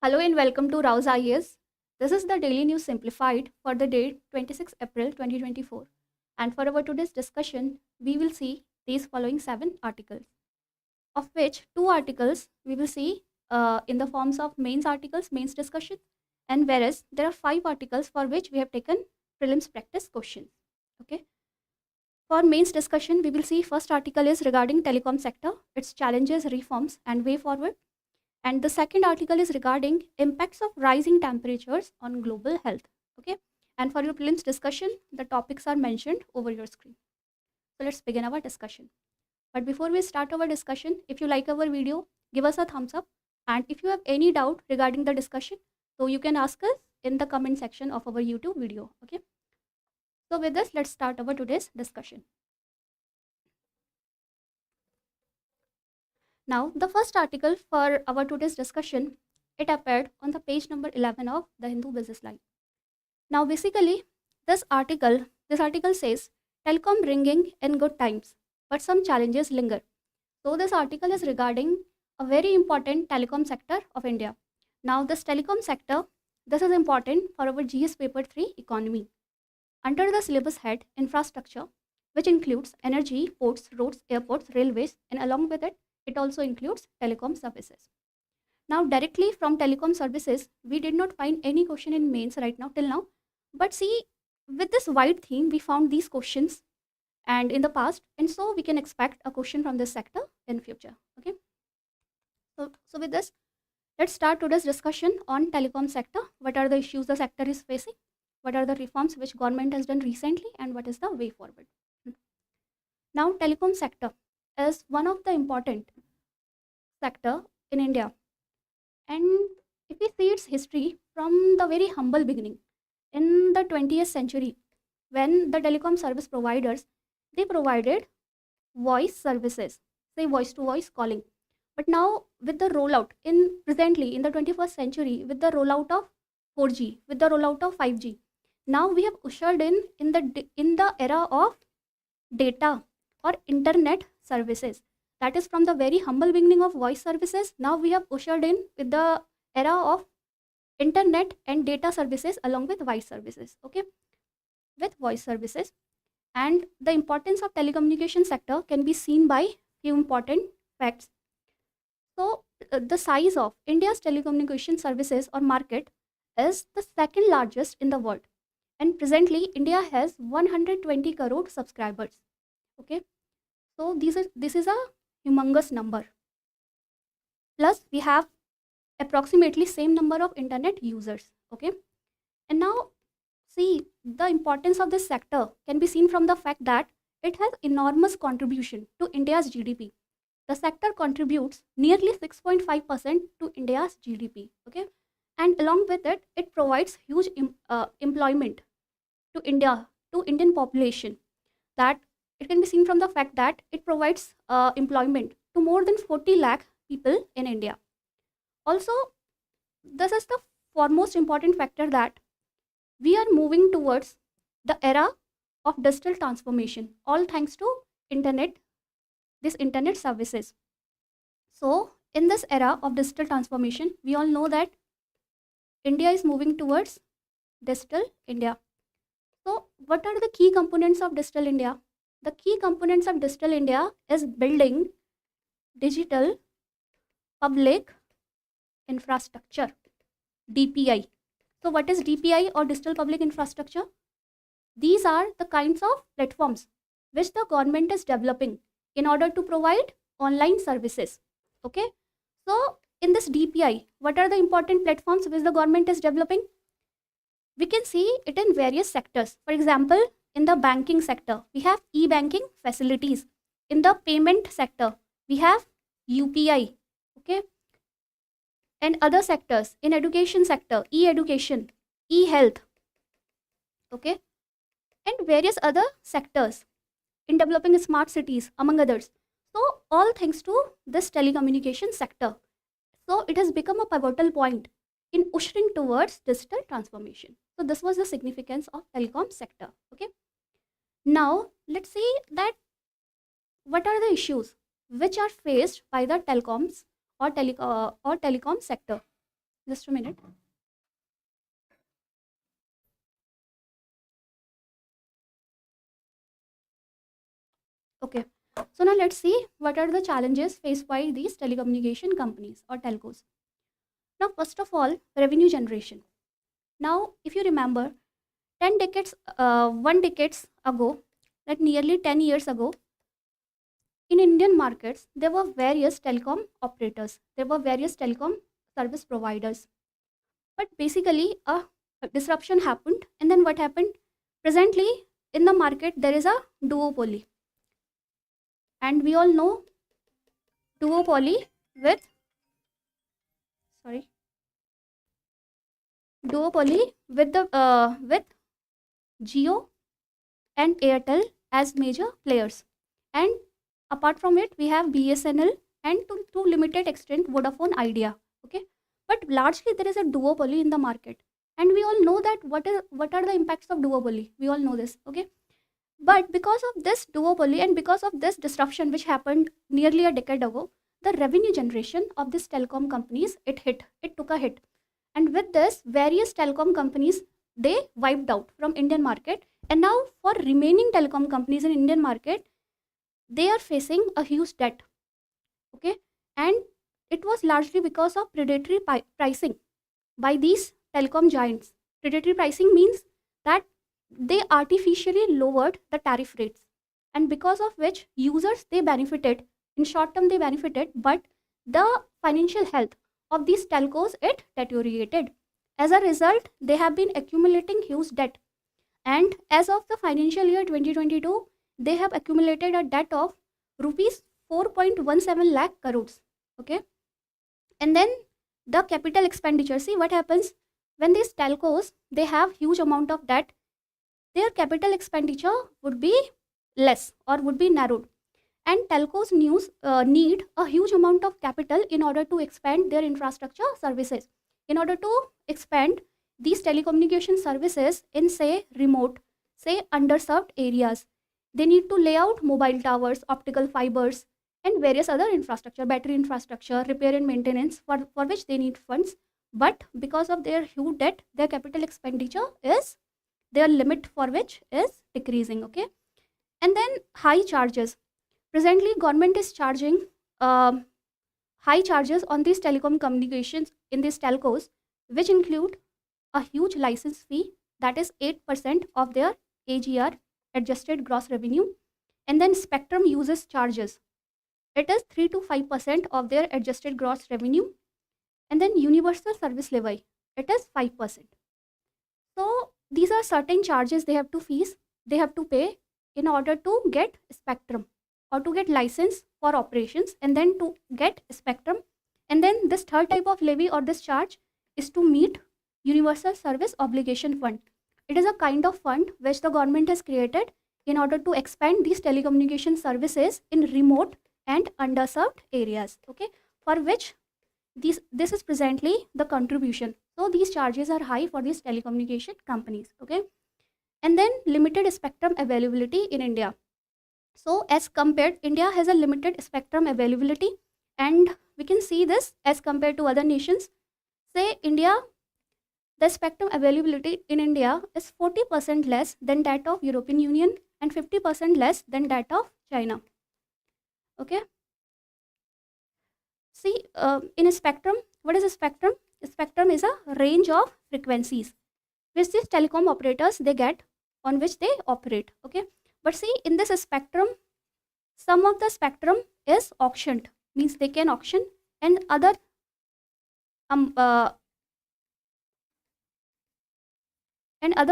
Hello and welcome to Raus IAS. This is the Daily News Simplified for the date 26 April 2024. And for our today's discussion, we will see these following 7 articles, of which 2 articles we will see in the forms of mains articles, mains discussion, and whereas there are 5 articles for which we have taken prelims practice questions. Okay. For mains discussion, we will see first article is regarding telecom sector, its challenges, reforms, and way forward. And the second article is regarding impacts of rising temperatures on global health. Okay. And for your prelims discussion, the topics are mentioned over your screen. So let's begin our discussion. But before we start our discussion, if you like our video, give us a thumbs up. And if you have any doubt regarding the discussion, so you can ask us in the comment section of our YouTube video. Okay. So with this, let's start our today's discussion. Now, the first article for our today's discussion, it appeared on the page number 11 of the Hindu Business Line. Now, basically, this article says telecom ringing in good times, but some challenges linger. So, this article is regarding a very important telecom sector of India. Now, this telecom sector, this is important for our GS paper 3 economy. Under the syllabus head infrastructure, which includes energy, ports, roads, airports, railways, and along with it also includes telecom services. Now, directly from telecom services, we did not find any question in mains right now till now. But see, with this wide theme, we found these questions and in the past, and so we can expect a question from this sector in future. Okay. So with this, let's start today's discussion on telecom sector. What are the issues the sector is facing? What are the reforms which government has done recently, and what is the way forward? Now, telecom sector is one of the important sector in India. And if we see its history from the very humble beginning, in the 20th century, when the telecom service providers, they provided voice services, say voice to voice calling. But now with the rollout presently in the 21st century, with the rollout of 4G, with the rollout of 5G, now we have ushered in the era of data or internet services. That is from the very humble beginning of voice services. Now we have ushered in with the era of internet and data services along with voice services. Okay, with voice services, and the importance of telecommunication sector can be seen by few important facts. So the size of India's telecommunication services or market is the second largest in the world, and presently India has 120 crore subscribers. Okay, so this is a humongous number. Plus we have approximately same number of internet users. Okay, and now see, the importance of this sector can be seen from the fact that it has enormous contribution to India's GDP. The sector contributes nearly 6.5% to India's GDP. Okay, and along with it, it provides huge employment to Indian population. That it can be seen from the fact that it provides employment to more than 40 lakh people in India. Also, this is the foremost important factor that we are moving towards the era of digital transformation, all thanks to internet services. So in this era of digital transformation, we all know that India is moving towards digital India. So what are the key components of digital India? The key components of digital India is building digital public infrastructure, DPI. So what is DPI or digital public infrastructure? These are the kinds of platforms which the government is developing in order to provide online services. Okay, so in this DPI, what are the important platforms which the government is developing? We can see it in various sectors. For example, in the banking sector, we have e-banking facilities. In the payment sector, we have UPI. Okay, and other sectors in education sector, e-education, e-health. Okay, and various other sectors in developing smart cities, among others. So all thanks to this telecommunication sector. So it has become a pivotal point in ushering towards digital transformation. So this was the significance of telecom sector. Okay, now let's see that what are the issues which are faced by the telecoms or telecom sector. Just a minute. Okay, so now let's see what are the challenges faced by these telecommunication companies or telcos. Now, first of all, revenue generation. Now, if you remember, 10 decades, 1 decades ago, like nearly 10 years ago, in Indian markets, there were various telecom operators. There were various telecom service providers. But basically, a disruption happened. And then what happened? Presently, in the market, there is a duopoly. And we all know duopoly with, sorry, duopoly with with Jio and Airtel as major players. And apart from it, we have BSNL and to limited extent Vodafone Idea. Okay, but largely there is a duopoly in the market, and we all know that what are the impacts of duopoly. We all know this. Okay, but because of this duopoly and because of this disruption which happened nearly a decade ago, the revenue generation of these telecom companies it took a hit, and with this, various telecom companies they wiped out from Indian market, and now for remaining telecom companies in Indian market, they are facing a huge debt. Okay, and it was largely because of predatory pricing by these telecom giants. Predatory pricing means that they artificially lowered the tariff rates, and because of which users they benefited. In short term they benefited, but the financial health of these telcos it deteriorated. As a result, they have been accumulating huge debt, and as of the financial year 2022, they have accumulated a debt of rupees 4.17 lakh crores. Okay, and then the capital expenditure. See what happens when these telcos they have huge amount of debt, their capital expenditure would be less or would be narrowed, and telcos need a huge amount of capital in order to expand their infrastructure services, in order to expand these telecommunication services in say remote, say underserved areas. They need to lay out mobile towers, optical fibers, and various other infrastructure, battery infrastructure, repair and maintenance, for which they need funds. But because of their huge debt, their capital expenditure is, their limit for which is decreasing. Okay, and then high charges. Presently, government is charging high charges on these telecom communications in these telcos, which include a huge license fee that is 8% of their AGR, adjusted gross revenue, and then spectrum uses charges. It is 3 to 5% of their adjusted gross revenue, and then universal service levy. It is 5%. So these are certain charges they have to pay in order to get spectrum or to get license for operations, and then to get spectrum. And then this third type of levy or this charge is to meet universal service obligation fund. It is a kind of fund which the government has created in order to expand these telecommunication services in remote and underserved areas. Okay, for which this is presently the contribution. So these charges are high for these telecommunication companies. Okay, and then limited spectrum availability in India. So as compared, India has a limited spectrum availability, and we can see this as compared to other nations. Say India, the spectrum availability in India is 40% less than that of European Union and 50% less than that of China. Okay. See, in a spectrum, what is a spectrum? A spectrum is a range of frequencies which these telecom operators they get, on which they operate. Okay, but see, in this spectrum, some of the spectrum is auctioned, means they can auction, and other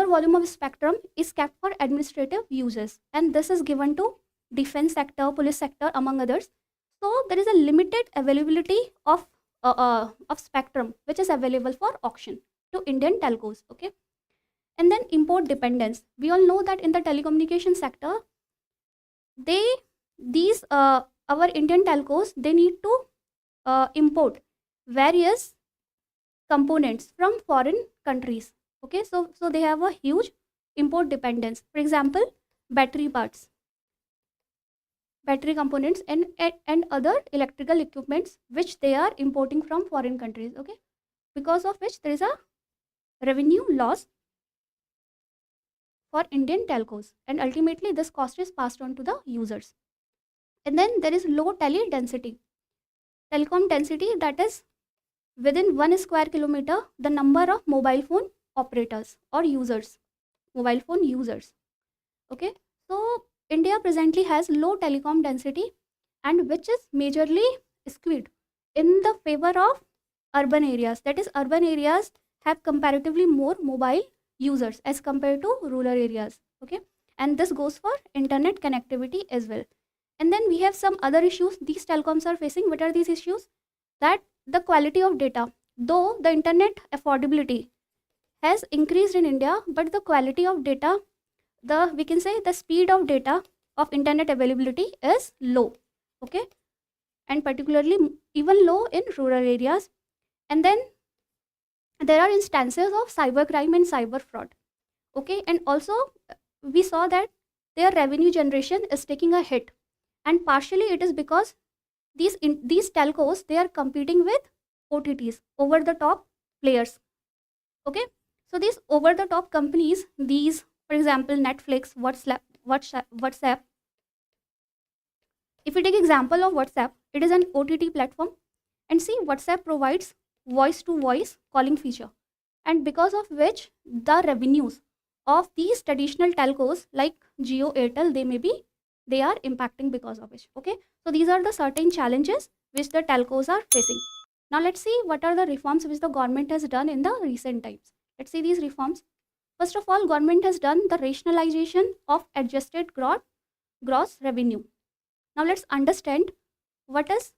volume of spectrum is kept for administrative uses, and this is given to defense sector, police sector, among others. So there is a limited availability of spectrum which is available for auction to Indian telcos. Okay, and then import dependence. We all know that in the telecommunication sector, our Indian telcos they need to import various components from foreign countries. Okay, so they have a huge import dependence. For example, battery parts, battery components, and other electrical equipments which they are importing from foreign countries. Okay, because of which there is a revenue loss for Indian telcos, and ultimately this cost is passed on to the users. And then there is low tele density. Telecom density, that is within 1 square kilometer the number of mobile phone operators or users, mobile phone users. Okay, so India presently has low telecom density, and which is majorly skewed in the favor of urban areas. That is, urban areas have comparatively more mobile users as compared to rural areas. Okay, and this goes for internet connectivity as well. And then we have some other issues these telecoms are facing. What are these issues? That the quality of data, though the internet affordability has increased in India, but the quality of data, we can say the speed of data of internet availability is low. Okay, and particularly even low in rural areas. And then there are instances of cybercrime and cyber fraud. Okay, and also we saw that their revenue generation is taking a hit, and partially it is because these telcos, they are competing with OTTs, over the top players. Okay, so these over the top companies, these, for example, Netflix, WhatsApp. If we take example of WhatsApp, it is an OTT platform, and see, WhatsApp provides voice to voice calling feature, and because of which the revenues of these traditional telcos like Jio, Airtel, they are impacting because of which. Okay, so these are the certain challenges which the telcos are facing. Now let's see what are the reforms which the government has done in the recent times. Let's see these reforms. First of all, government has done the rationalization of adjusted gross revenue. Now let's understand what is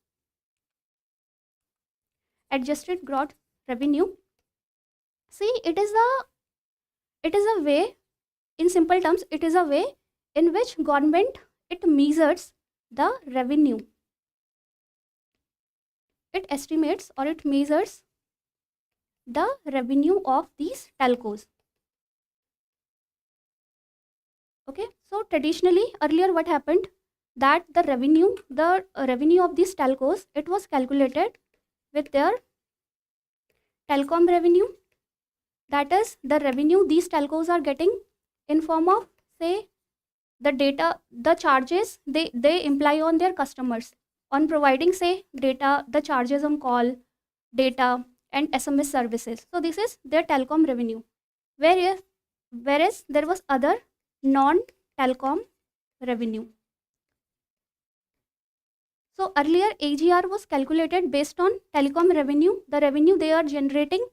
adjusted gross revenue. See, it is a way, in simple terms, it is a way in which government, it measures the revenue. It estimates or it measures the revenue of these telcos. Okay, so traditionally earlier what happened, that the revenue of these telcos, it was calculated with their telecom revenue. That is the revenue these telcos are getting in form of, say, the data, the charges they imply on their customers on providing, say, data, the charges on call, data and SMS services. So this is their telecom revenue. Whereas there was other non-telecom revenue. So earlier AGR was calculated based on telecom revenue, the revenue they are generating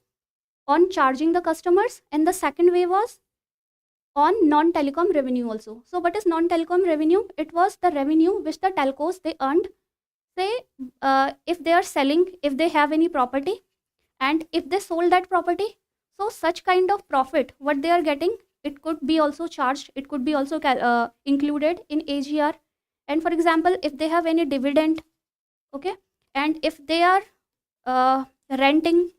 on charging the customers, and the second way was on non-telecom revenue also. So what is non-telecom revenue? It was the revenue which the telcos, they earned, say, if they are selling, if they have any property, and if they sold that property, so such kind of profit what they are getting, it could be also charged, it could be also included in AGR. And for example, if they have any dividend, okay, and if they are renting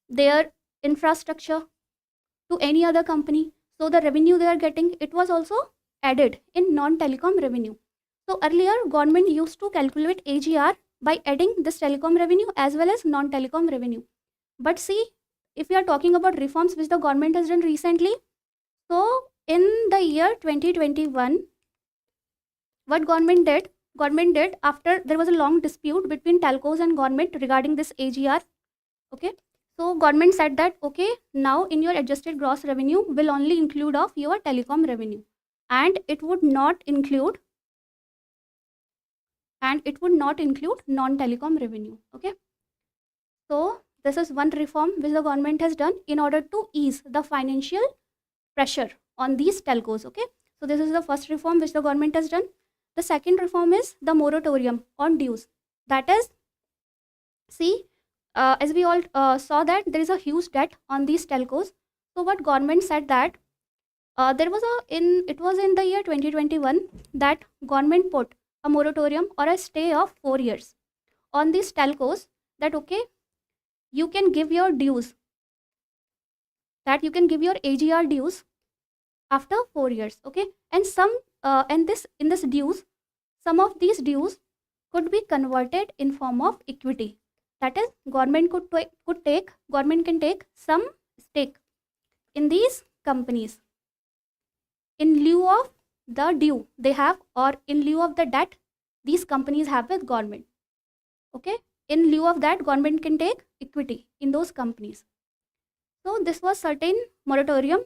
their infrastructure to any other company, so the revenue they are getting, it was also added in non-telecom revenue. So earlier government used to calculate AGR by adding this telecom revenue as well as non-telecom revenue. But see, if we are talking about reforms which the government has done recently, so in the year 2021, what government did after there was a long dispute between telcos and government regarding this AGR. Okay, so government said that, okay, now in your adjusted gross revenue will only include of your telecom revenue, and it would not include non-telecom revenue. Okay, so this is one reform which the government has done in order to ease the financial pressure on these telcos. Okay, so this is the first reform which the government has done. The second reform is the moratorium on dues. That is, see, as we all saw that there is a huge debt on these telcos. So what government said that it was in the year 2021 that government put a moratorium or a stay of 4 years on these telcos, that okay, you can give your dues, that you can give your AGR dues after 4 years. Okay, and in this dues, some of these dues could be converted in form of equity. That is, government government can take some stake in these companies in lieu of the due they have, or in lieu of the debt these companies have with government. Okay, in lieu of that, government can take equity in those companies. So this was certain moratorium,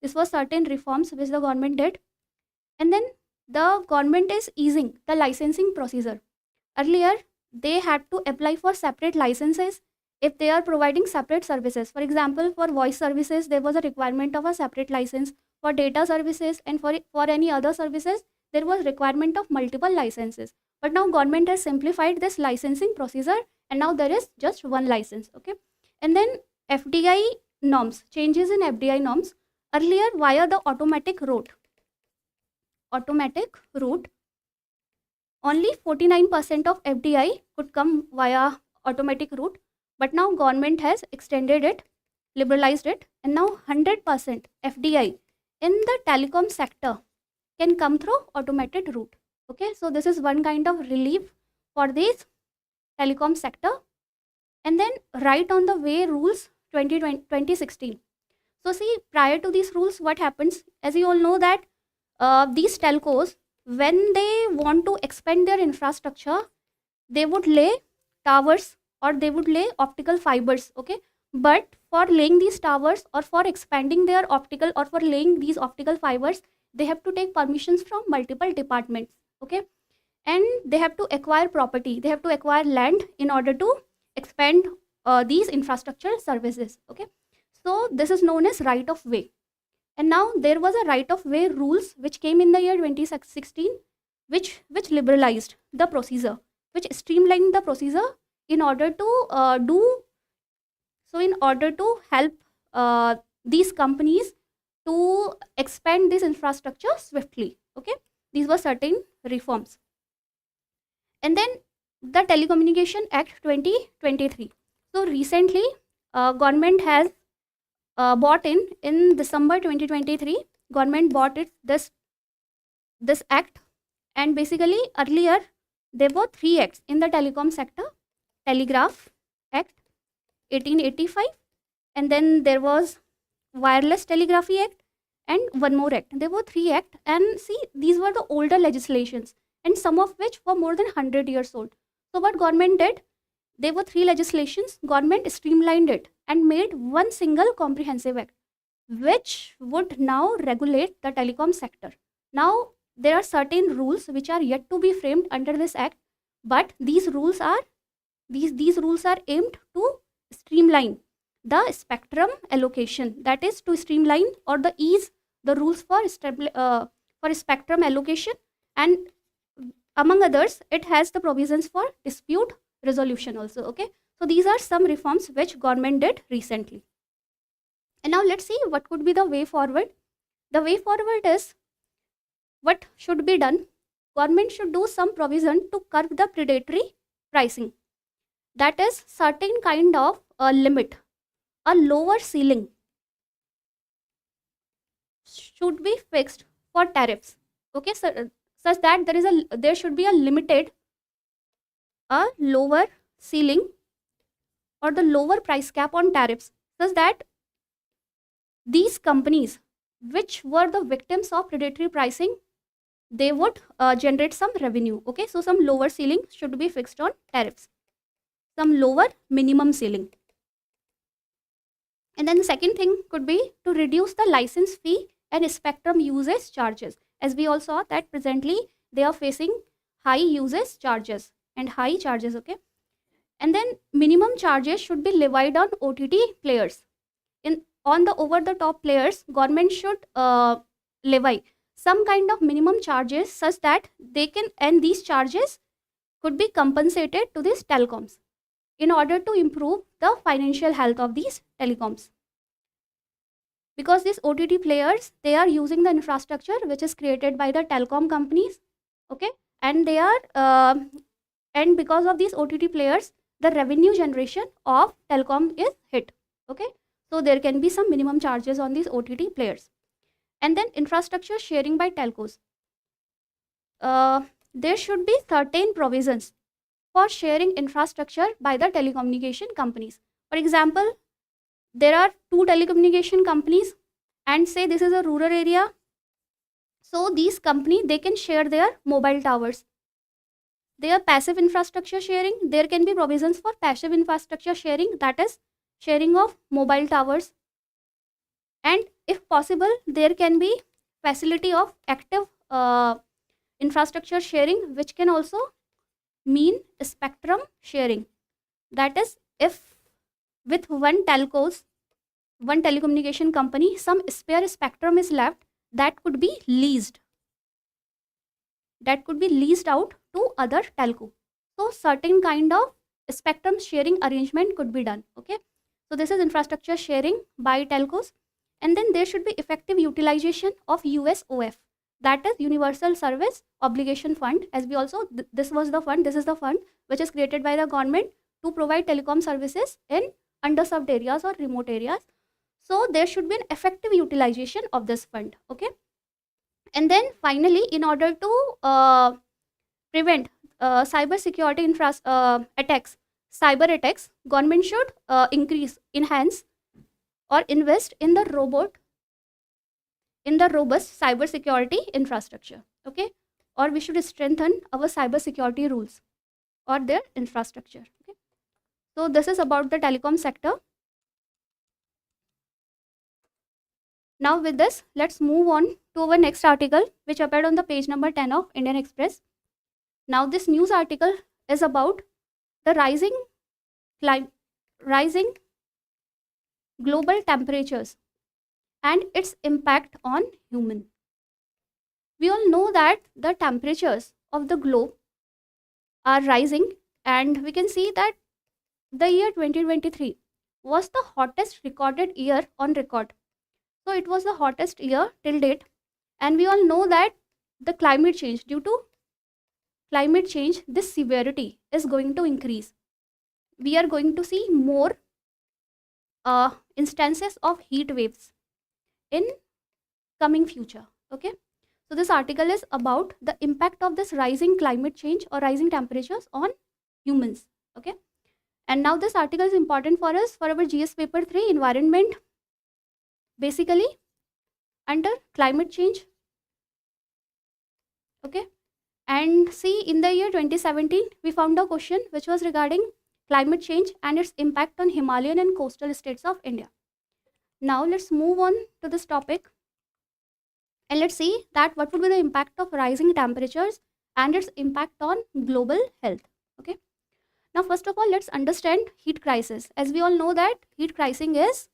this was certain reforms which the government did. And then the government is easing the licensing procedure. Earlier they had to apply for separate licenses if they are providing separate services. For example, for voice services there was a requirement of a separate license. For data services and for any other services there was requirement of multiple licenses. But now government has simplified this licensing procedure and now there is just one license. Okay, and then FDI norms, changes in FDI norms. Earlier via the automatic route, only 49% of FDI could come via automatic route, but now government has extended it, liberalized it, and now 100% FDI in the telecom sector can come through automated route. Okay, so this is one kind of relief for this telecom sector. And then right on the way rules 2016. So see, prior to these rules, what happens? As you all know that these telcos, when they want to expand their infrastructure, they would lay towers or they would lay optical fibers. Okay, but for laying these towers or for expanding their optical or for laying these optical fibers, they have to take permissions from multiple departments. Okay, and they have to acquire property, they have to acquire land in order to expand these infrastructure services. Okay, so this is known as right of way. And now there was a right of way rules which came in the year 2016, which liberalized the procedure, which streamlined the procedure in order to in order to help these companies to expand this infrastructure swiftly. Okay, these were certain reforms. And then the Telecommunication Act 2023. So recently government has bought in December 2023, government bought this act. And basically earlier there were 3 acts in the telecom sector: Telegraph Act 1885, and then there was Wireless Telegraphy Act, and one more act. There were 3 acts, and see, these were the older legislations and some of which were more than 100 years old. So what government did, there were 3 legislations, government streamlined it and made one single comprehensive act which would now regulate the telecom sector. Now there are certain rules which are yet to be framed under this act, but these rules are aimed to streamline the spectrum allocation, that is to streamline or the ease the rules for spectrum allocation, and among others it has the provisions for dispute resolution also. Okay, so these are some reforms which government did recently. And now let's see what could be the way forward. The way forward is, what should be done? Government should do some provision to curb the predatory pricing. That is, certain kind of a limit, a lower ceiling should be fixed for tariffs. Okay, so, such that there should be a lower ceiling or the lower price cap on tariffs, such that these companies which were the victims of predatory pricing, they would generate some revenue. Okay, so some lower ceiling should be fixed on tariffs, some lower minimum ceiling. And then the second thing could be to reduce the license fee and spectrum usage charges. As we all saw that presently they are facing high usage charges and high charges. Okay, and then minimum charges should be levied on OTT players. On the over the top players, government should levy some kind of minimum charges such that they can, and these charges could be compensated to these telecoms in order to improve the financial health of these telecoms. Because these OTT players, they are using the infrastructure which is created by the telecom companies. Okay, and they are and because of these OTT players, the revenue generation of telecom is hit. Okay, so there can be some minimum charges on these OTT players. And then infrastructure sharing by telcos. There should be certain provisions for sharing infrastructure by the telecommunication companies. For example, there are two telecommunication companies and say this is a rural area. So these companies, they can share their mobile towers. They are passive infrastructure sharing. There can be provisions for passive infrastructure sharing, that is sharing of mobile towers. And if possible, there can be facility of active infrastructure sharing, which can also mean spectrum sharing. That is, if with one telecommunication company, some spare spectrum is left, that could be leased. That could be leased out to other telco. So certain kind of spectrum sharing arrangement could be done. Okay. So this is infrastructure sharing by telcos. And then there should be effective utilization of USOF. That is Universal Service Obligation Fund. As we also, this is the fund which is created by the government to provide telecom services in underserved areas or remote areas. So there should be an effective utilization of this fund. Okay. And then finally, in order to prevent cyber security attacks, government should enhance or invest in the robust cyber security infrastructure. Okay. Or we should strengthen our cyber security rules or their infrastructure. Okay. So this is about the telecom sector. Now with this, let's move on to our next article, which appeared on the page number 10 of Indian Express. Now this news article is about the rising global temperatures and its impact on human. We all know that the temperatures of the globe are rising, and we can see that the year 2023 was the hottest recorded year on record. So it was the hottest year till date, and we all know that the climate change, due to climate change, this severity is going to increase. We are going to see more instances of heat waves in coming future. Okay. So this article is about the impact of this rising climate change or rising temperatures on humans. Okay. And now this article is important for us for our GS paper 3 environment, basically under climate change. Okay. And see, in the year 2017, we found a question which was regarding climate change and its impact on Himalayan and coastal states of India. Now let's move on to this topic and let's see that what would be the impact of rising temperatures and its impact on global health. Okay. Now first of all, let's understand heat crisis. As we all know that heat crisis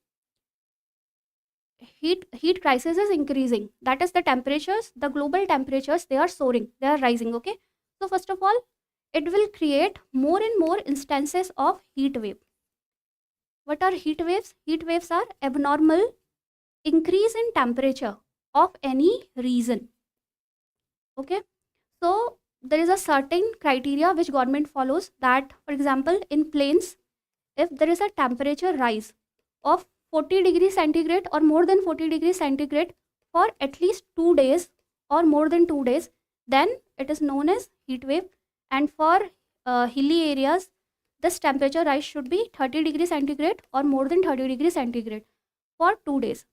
is increasing. That is, the temperatures, the global temperatures, they are soaring, they are rising. Okay. So first of all, it will create more and more instances of heat wave. What are heat waves? Heat waves are abnormal increase in temperature of any reason. Okay. So there is a certain criteria which government follows, that for example in plains, if there is a temperature rise of 40 degrees centigrade or more than 40 degrees centigrade for at least 2 days or more than 2 days, then it is known as heat wave. And for hilly areas, this temperature rise should be 30 degrees centigrade or more than 30 degrees centigrade for 2 days.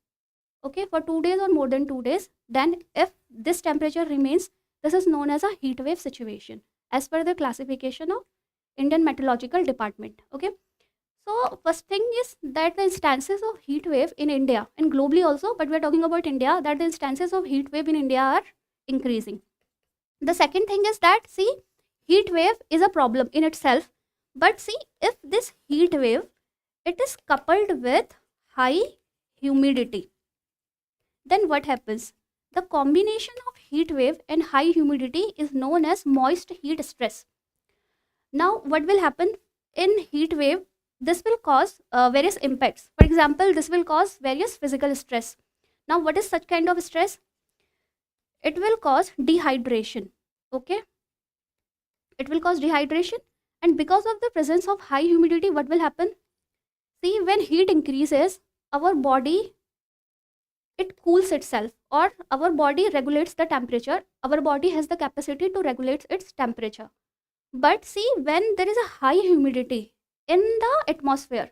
Okay, for 2 days or more than 2 days, then if this temperature remains, this is known as a heat wave situation as per the classification of Indian Meteorological Department. Okay. So first thing is that the instances of heat wave in India and globally also, but we are talking about India, that the instances of heat wave in India are increasing. The second thing is that, see, heat wave is a problem in itself, but see, if this heat wave, it is coupled with high humidity, then what happens? The combination of heat wave and high humidity is known as moist heat stress. Now what will happen in heat wave? This will cause various impacts. For example, this will cause various physical stress. Now what is such kind of stress? It will cause dehydration. Okay. It will cause dehydration, and because of the presence of high humidity, what will happen? See, when heat increases, our body, it cools itself, or our body regulates the temperature. Our body has the capacity to regulate its temperature. But see, when there is a high humidity in the atmosphere,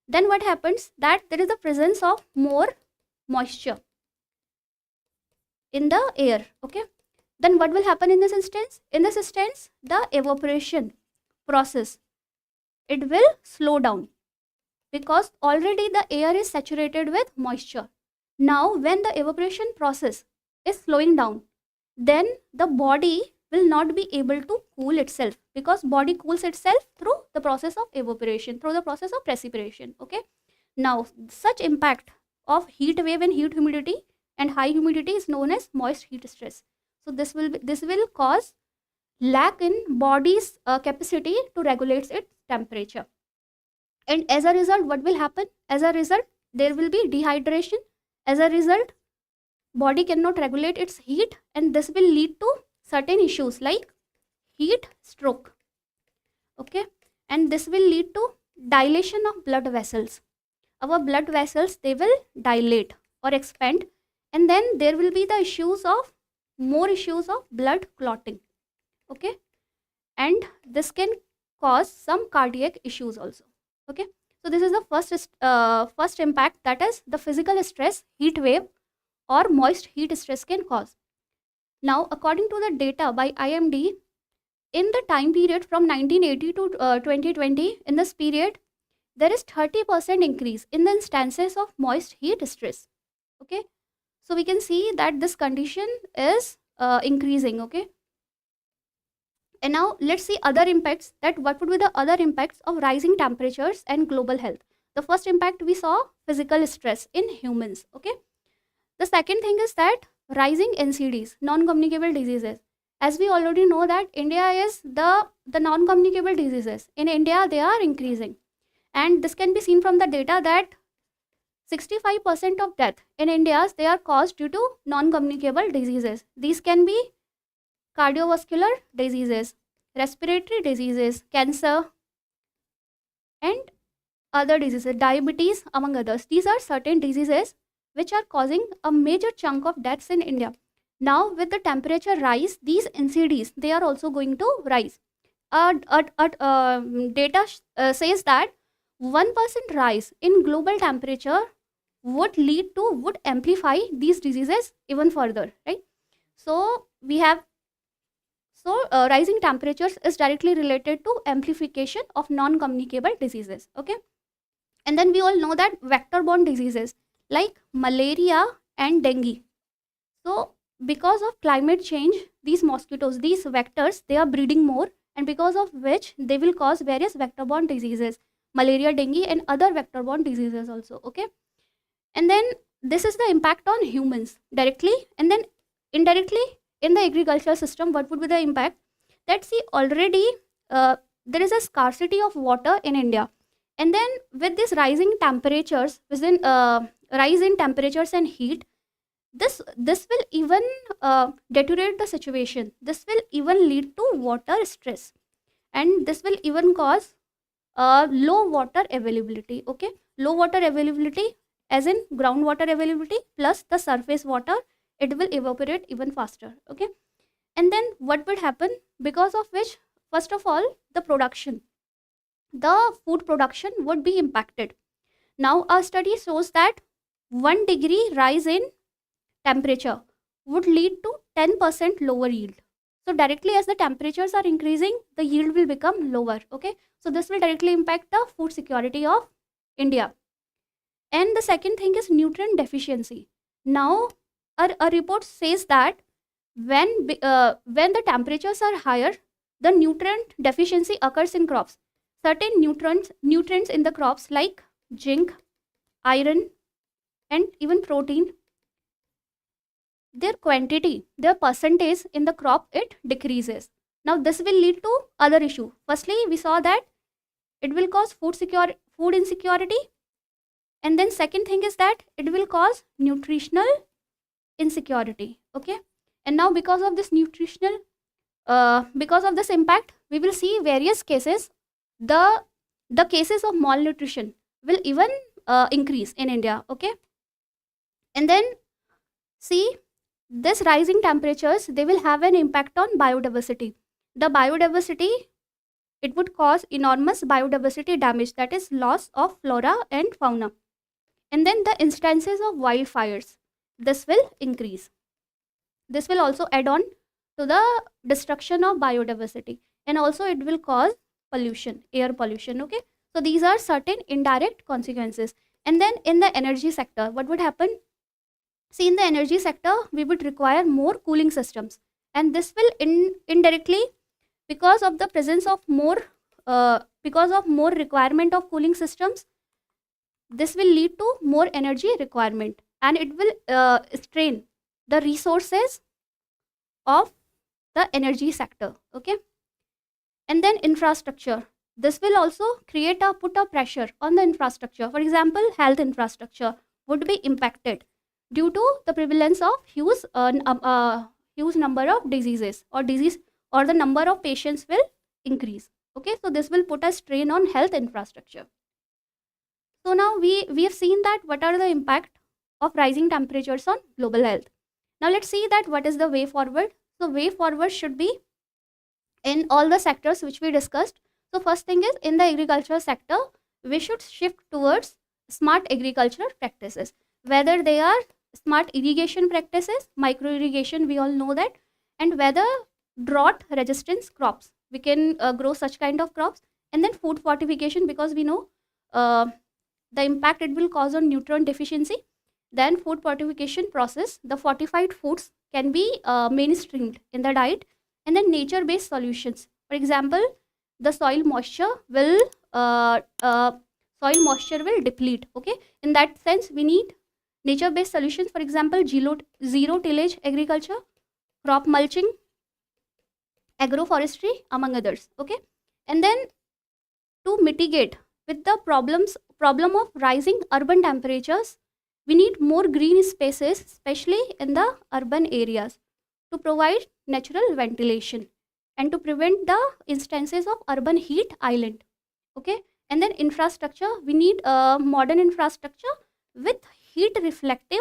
then what happens, that there is the presence of more moisture in the air. Okay, then what will happen in this instance? In this instance, the evaporation process, it will slow down, because already the air is saturated with moisture. Now when the evaporation process is slowing down, then the body will not be able to cool itself, because body cools itself through the process of evaporation, through the process of precipitation. Okay, now such impact of heat wave and heat humidity and high humidity is known as moist heat stress. So this will cause lack in body's capacity to regulate its temperature, and as a result, what will happen? As a result, there will be dehydration. As a result, body cannot regulate its heat, and this will lead to certain issues like heat stroke. Okay, and this will lead to dilation of blood vessels. Our blood vessels, they will dilate or expand, and then there will be the more issues of blood clotting. Okay, and this can cause some cardiac issues also. Okay, so this is the first impact, that is the physical stress heat wave or moist heat stress can cause. Now according to the data by IMD, in the time period from 1980 to 2020, in this period there is 30% increase in the instances of moist heat stress. Okay, so we can see that this condition is increasing. Okay, and now let's see other impacts, that what would be the other impacts of rising temperatures and global health. The first impact we saw, physical stress in humans. Okay, the second thing is that rising NCDs, non-communicable diseases. As we already know that India is the non-communicable diseases. In India, they are increasing. And this can be seen from the data that 65% of death in India, they are caused due to non-communicable diseases. These can be cardiovascular diseases, respiratory diseases, cancer, and other diseases, diabetes, among others. These are certain diseases which are causing a major chunk of deaths in India. Now with the temperature rise, these NCDs, they are also going to rise. Data says that 1% rise in global temperature would amplify these diseases even further, right? So rising temperatures is directly related to amplification of non-communicable diseases. Okay, and then we all know that vector-borne diseases like malaria and dengue. So because of climate change, these mosquitoes, these vectors, they are breeding more, and because of which they will cause various vector-borne diseases, malaria, dengue, and other vector-borne diseases also. Okay, and then this is the impact on humans directly, and then indirectly in the agricultural system. What would be the impact? That see, already there is a scarcity of water in India, and then with this rising temperatures, rise in temperatures and heat, this will even deteriorate the situation. This will even lead to water stress, and this will even cause low water availability. Okay, low water availability as in groundwater availability plus the surface water, it will evaporate even faster. Okay, and then what would happen? Because of which, first of all, the food production would be impacted. Now a study shows that 1 degree rise in temperature would lead to 10% lower yield. So directly as the temperatures are increasing, the yield will become lower. Okay, so this will directly impact the food security of India. And the second thing is nutrient deficiency. Now a report says that when the temperatures are higher, the nutrient deficiency occurs in crops. Certain nutrients in the crops like zinc, iron, and even protein, their quantity, their percentage in the crop, it decreases. Now this will lead to other issue. Firstly, we saw that it will cause food insecurity, and then second thing is that it will cause nutritional insecurity. Okay, and now because of this because of this impact, we will see various cases. The cases of malnutrition will even increase in India. Okay, and then see, this rising temperatures, they will have an impact on biodiversity. the biodiversity, it would cause enormous biodiversity damage, that is loss of flora and fauna. And then the instances of wildfires, this will increase. This will also add on to the destruction of biodiversity, and also it will cause pollution, air pollution. Okay, so these are certain indirect consequences. And then in the energy sector, what would happen? See, in the energy sector, we would require more cooling systems, and this will indirectly, because of the presence of more requirement of cooling systems, this will lead to more energy requirement, and it will strain the resources of the energy sector. Okay, and then infrastructure, this will also put a pressure on the infrastructure. For example, health infrastructure would be impacted due to the prevalence of huge number of diseases, or the number of patients will increase. Okay, so this will put a strain on health infrastructure. So now we have seen that what are the impact of rising temperatures on global health. Now let's see that what is the way forward. So way forward should be in all the sectors which we discussed. So first thing is, in the agriculture sector, we should shift towards smart agricultural practices, whether they are smart irrigation practices, micro irrigation, we all know that, and whether drought resistance crops, we can grow such kind of crops. And then food fortification, because we know the impact it will cause on nutrient deficiency. Then food fortification process, the fortified foods can be mainstreamed in the diet. And then nature based solutions, for example, the soil moisture will deplete. Okay, in that sense we need nature based solutions, for example, zero tillage agriculture, crop mulching, agroforestry, among others. Okay, and then to mitigate with the problem of rising urban temperatures, we need more green spaces, especially in the urban areas, to provide natural ventilation and to prevent the instances of urban heat island. Okay, and then infrastructure, we need modern infrastructure with heat reflective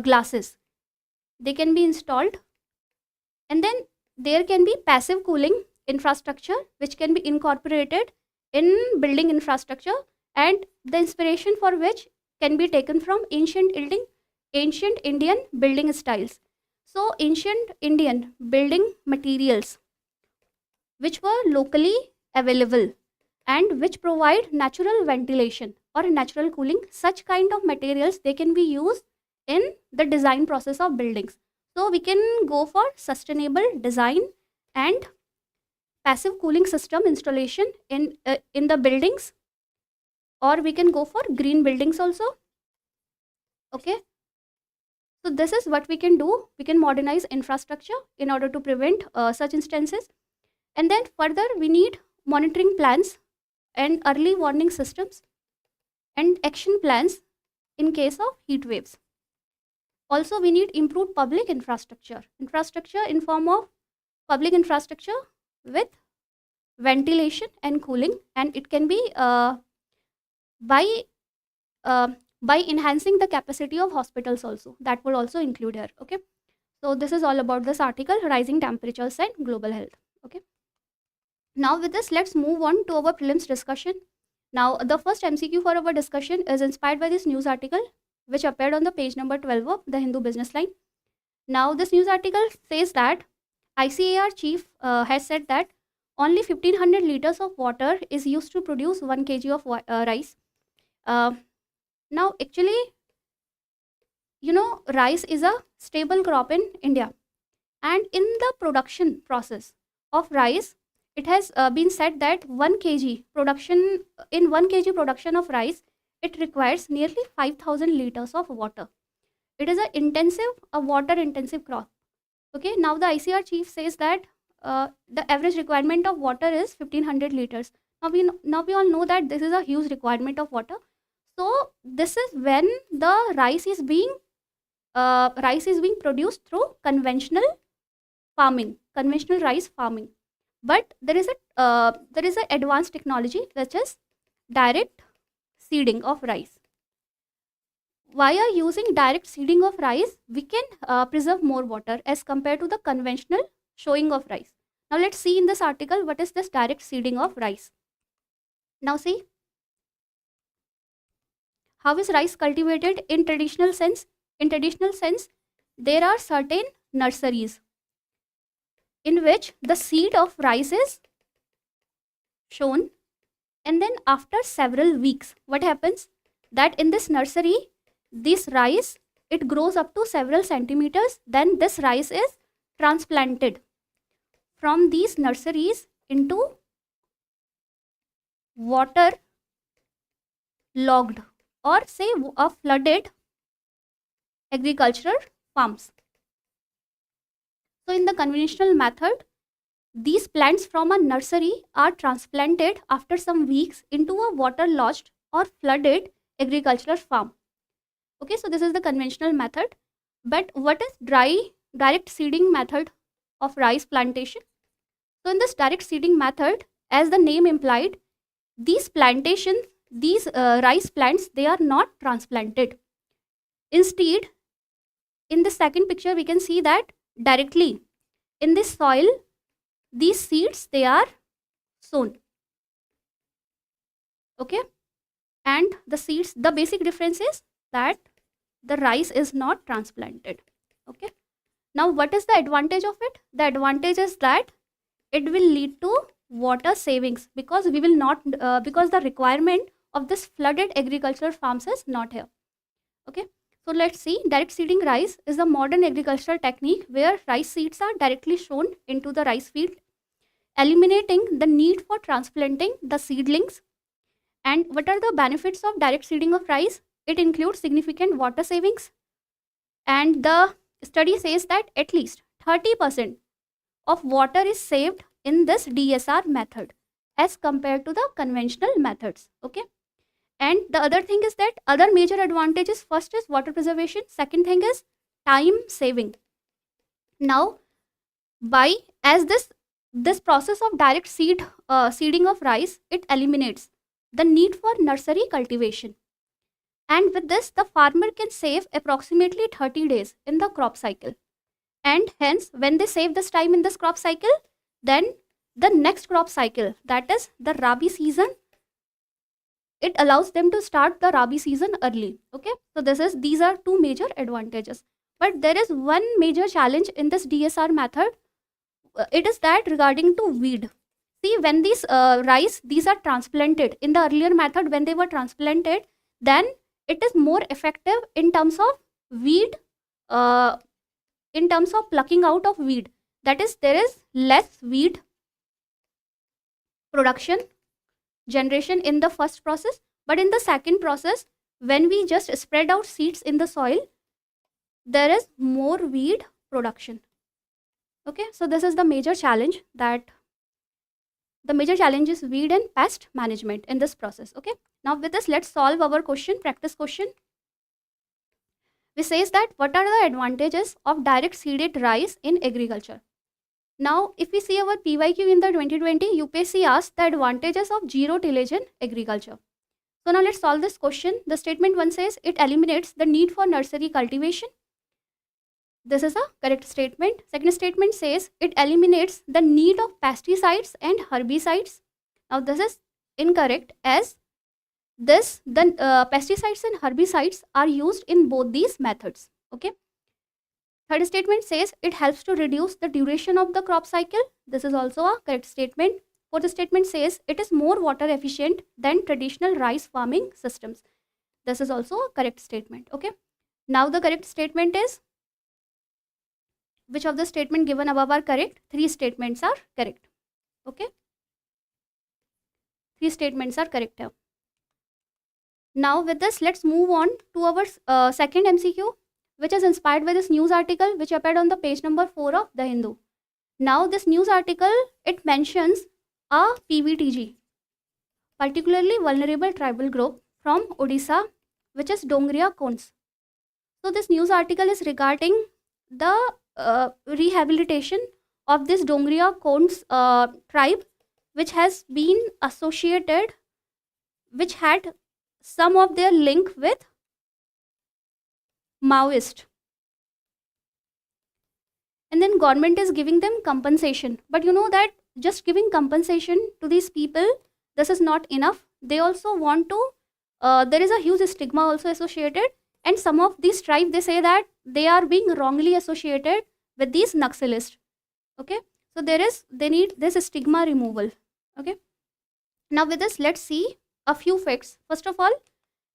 glasses, they can be installed. And then there can be passive cooling infrastructure which can be incorporated in building infrastructure, and the inspiration for which can be taken from ancient Indian building styles. So ancient Indian building materials which were locally available and which provide natural ventilation or natural cooling, such kind of materials, they can be used in the design process of buildings. So we can go for sustainable design and passive cooling system installation in the buildings, or we can go for green buildings also. Okay, so this is what we can do. We can modernize infrastructure in order to prevent such instances. And then further, we need monitoring plans and early warning systems and action plans in case of heat waves. Also, we need improved public infrastructure in form of public infrastructure with ventilation and cooling, and it can be by enhancing the capacity of hospitals also, that will also include here. Okay, so this is all about this article, rising temperatures and global health. Okay, now with this, let's move on to our prelims discussion. Now the first MCQ for our discussion is inspired by this news article which appeared on the page number 12 of the Hindu Business Line. Now this news article says that ICAR chief has said that only 1500 liters of water is used to produce 1 kg of rice. Now actually, you know, rice is a stable crop in India, and in the production process of rice, it has been said that 1 kg production, in 1 kg production of rice, it requires nearly 5000 liters of water. It is a water intensive crop. Okay, now the ICAR chief says that the average requirement of water is 1500 liters. Now we all know that this is a huge requirement of water. So this is when the rice is being produced through conventional rice farming. But there is a advanced technology which is direct seeding of rice. Via using direct seeding of rice, we can preserve more water as compared to the conventional sowing of rice. Now let's see in this article what is this direct seeding of rice. Now see, how is rice cultivated in traditional sense? In traditional sense, there are certain nurseries in which the seed of rice is shown, and then after several weeks, what happens? That in this nursery, this rice, it grows up to several centimeters. Then this rice is transplanted from these nurseries into water logged or say a flooded agricultural farms. So in the conventional method, these plants from a nursery are transplanted after some weeks into a waterlogged or flooded agricultural farm. Okay, so this is the conventional method. But what is direct seeding method of rice plantation? So in this direct seeding method, as the name implied, these plantations, these rice plants, they are not transplanted. Instead, in the second picture, we can see that directly in this soil, these seeds, they are sown. Okay, and the seeds, the basic difference is that the rice is not transplanted. Okay, now what is the advantage of it? The advantage is that it will lead to water savings, because we will not because the requirement of this flooded agricultural farms is not here. Okay, so let's see, direct seeding rice is a modern agricultural technique where rice seeds are directly sown into the rice field, eliminating the need for transplanting the seedlings. And what are the benefits of direct seeding of rice? It includes significant water savings, and the study says that at least 30% of water is saved in this DSR method as compared to the conventional methods. Okay, and the other thing is that other major advantages, first is water preservation, second thing is time saving. Now, by as this process of direct seeding of rice, it eliminates the need for nursery cultivation, and with this the farmer can save approximately 30 days in the crop cycle. And hence, when they save this time in this crop cycle, then the next crop cycle, that is the Rabi season, it allows them to start the Rabi season early. Okay, so these are two major advantages. But there is one major challenge in this DSR method. It is that regarding to weed. See, when these rice, these are transplanted in the earlier method, when they were transplanted, then it is more effective in terms of weed, in terms of plucking out of weed. That is, there is less weed production generation in the first process, but in the second process, when we just spread out seeds in the soil, there is more weed production. Okay, so this is the major challenge, that the major challenge is weed and pest management in this process. Okay, now with this, let's solve our question, practice question. Which says that what are the advantages of direct seeded rice in agriculture? Now, if we see our PYQ in the 2020, UPSC asked the advantages of zero tillage in agriculture. So now let's solve this question. The statement 1 says it eliminates the need for nursery cultivation. This is a correct statement. Second statement says it eliminates the need of pesticides and herbicides. Now this is incorrect, as the pesticides and herbicides are used in both these methods. Okay. Third statement says it helps to reduce the duration of the crop cycle. This is also a correct statement. Fourth statement says it is more water efficient than traditional rice farming systems. This is also a correct statement. Okay. Now the correct statement is, which of the statement given above are correct? Three statements are correct. Okay. Three statements are correct here. Now with this, let's move on to our second MCQ, which is inspired by this news article which appeared on the page number 4 of The Hindu. Now this news article, it mentions a PVTG, particularly vulnerable tribal group from Odisha, which is Dongria Kondh. So this news article is regarding the rehabilitation of this Dongria Kondh tribe, which has been associated, which had some of their link with Maoist. and then government is giving them compensation. But you know that just giving compensation to these people, this is not enough. They also want to, there is a huge stigma also associated, and some of these tribes, they say that they are being wrongly associated with these Naxalists. Okay, so they need this stigma removal. Okay, now with this, let's see a few facts. First of all,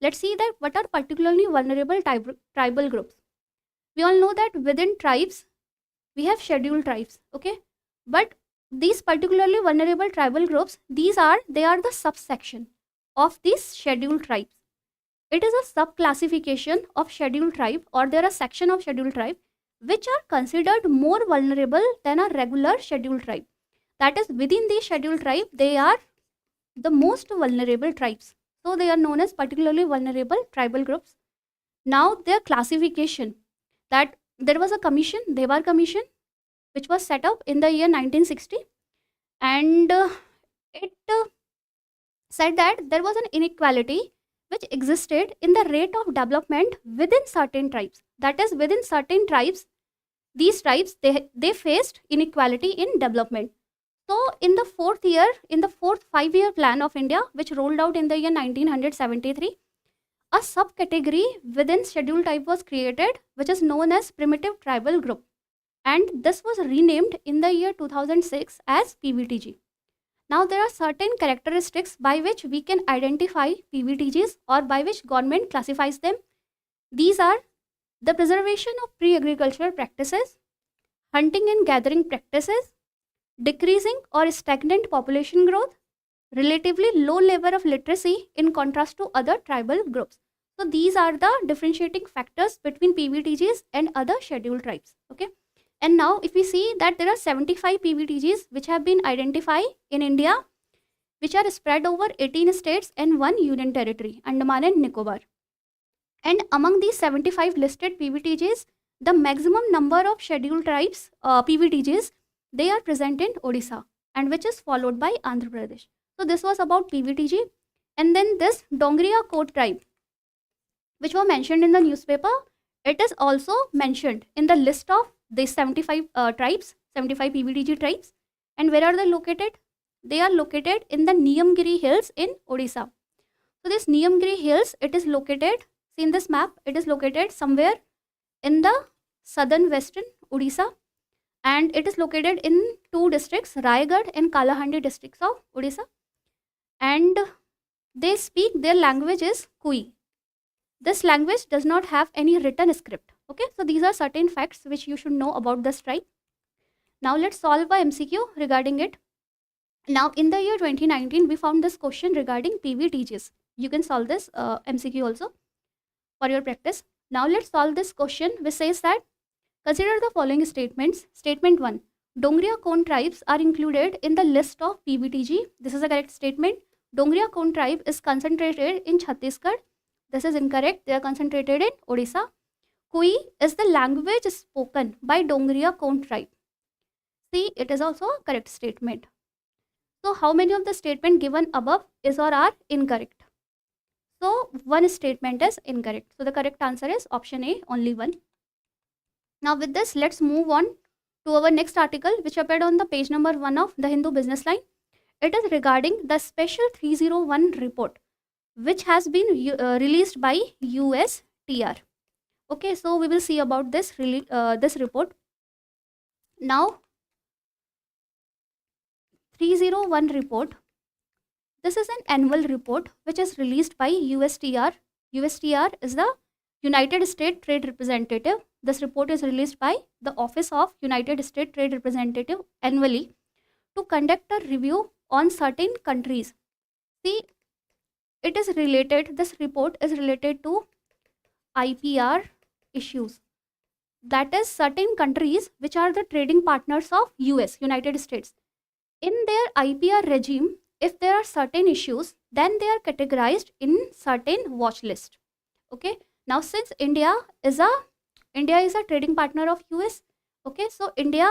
let's see that what are particularly vulnerable tribal groups. We all know that within tribes we have scheduled tribes. Okay, but these particularly vulnerable tribal groups, they are the subsection of these scheduled tribes. It is a sub-classification of scheduled tribe, or there are section of scheduled tribe which are considered more vulnerable than a regular scheduled tribe. That is, within the scheduled tribe, they are the most vulnerable tribes. So they are known as particularly vulnerable tribal groups. Now their classification, that there was a commission, Devar Commission, which was set up in the year 1960, and it said that there was an inequality which existed in the rate of development within certain tribes. That is, within certain tribes, these tribes, they faced inequality in development. So in the fourth 5-year plan of India, which rolled out in the year 1973, a subcategory within scheduled tribe was created, which is known as primitive tribal group, and this was renamed in the year 2006 as PVTG. Now there are certain characteristics by which we can identify PVTGs, or by which government classifies them. These are the preservation of pre-agricultural practices, hunting and gathering practices, decreasing or stagnant population growth, relatively low level of literacy in contrast to other tribal groups. So these are the differentiating factors between PVTGs and other scheduled tribes. Okay. And now if we see that there are 75 PVTGs which have been identified in India, which are spread over 18 states and 1 union territory, Andaman and Nicobar. And among these 75 listed PVTGs, the maximum number of scheduled tribes, PVTGs, they are present in Odisha, and which is followed by Andhra Pradesh. So this was about PVTG. And then this Dongria Code tribe, which were mentioned in the newspaper, it is also mentioned in the list of these 75 tribes, 75 PVTG tribes. And where are they located? They are located in the Niyamgiri Hills in Odisha. So this Niyamgiri Hills, it is located, see in this map, it is located somewhere in the southern western Odisha, and it is located in 2 districts, Raigad and Kalahandi districts of Odisha. And they speak, their language is Kui. This language does not have any written script. Okay, so these are certain facts which you should know about this tribe. Now let's solve a MCQ regarding it. Now in the year 2019, we found this question regarding PVTGs. You can solve this MCQ also for your practice. Now let's solve this question which says that, consider the following statements. Statement 1. Dongria Kondh tribes are included in the list of PVTG. This is a correct statement. Dongria Kondh tribe is concentrated in Chhattisgarh. This is incorrect. They are concentrated in Odisha. Kui is the language spoken by Dongria Kondh tribe. See, it is also a correct statement. So how many of the statement given above is or are incorrect? So one statement is incorrect. So the correct answer is option A, only one. Now with this, let's move on to our next article, which appeared on the page number 1 of the Hindu Business Line. It is regarding the special 301 report, which has been released by USTR. Okay, so we will see about this this report. Now 301 report, this is an annual report which is released by USTR. USTR is the United States Trade Representative. This report is released by the Office of United States Trade Representative annually to conduct a review on certain countries. See, it is related, this report is related to IPR issues. That is, certain countries which are the trading partners of US, United States. In their IPR regime, if there are certain issues, then they are categorized in certain watch list. Okay. Now, since India is a trading partner of US. Okay, so India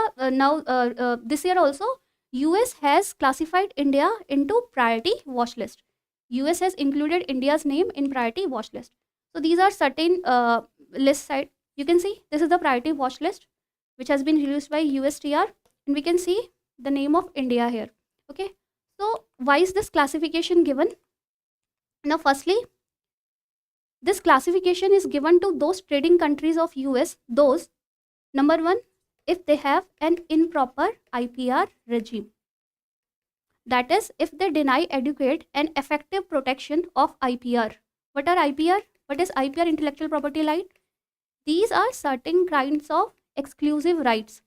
this year also US has classified India into priority watch list. US has included India's name in priority watch list. So thist are certain list side. You can see this is the priority watch list which has been released by USTR, and we can see the name of India here. Okay, so why is this classification given? Now, firstly, this classification is given to those trading countries of US, those, number one, if they have an improper IPR regime. That is, if they deny adequate and effective protection of IPR. What are IPR? What is IPR, intellectual property right? These are certain kinds of exclusive rights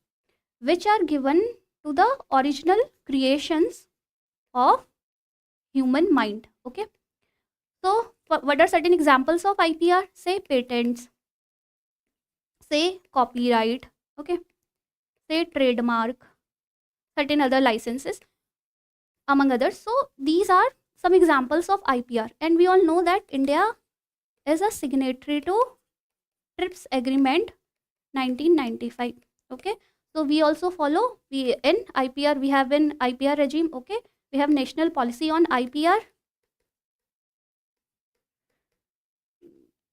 which are given to the original creations of human mind. Okay. So, what are certain examples of IPR? Say patents, say copyright, okay, say trademark, certain other licenses, among others. So, these are some examples of IPR, and we all know that India is a signatory to TRIPS Agreement 1995. Okay, so we also follow in IPR. We have an IPR regime. Okay, we have national policy on IPR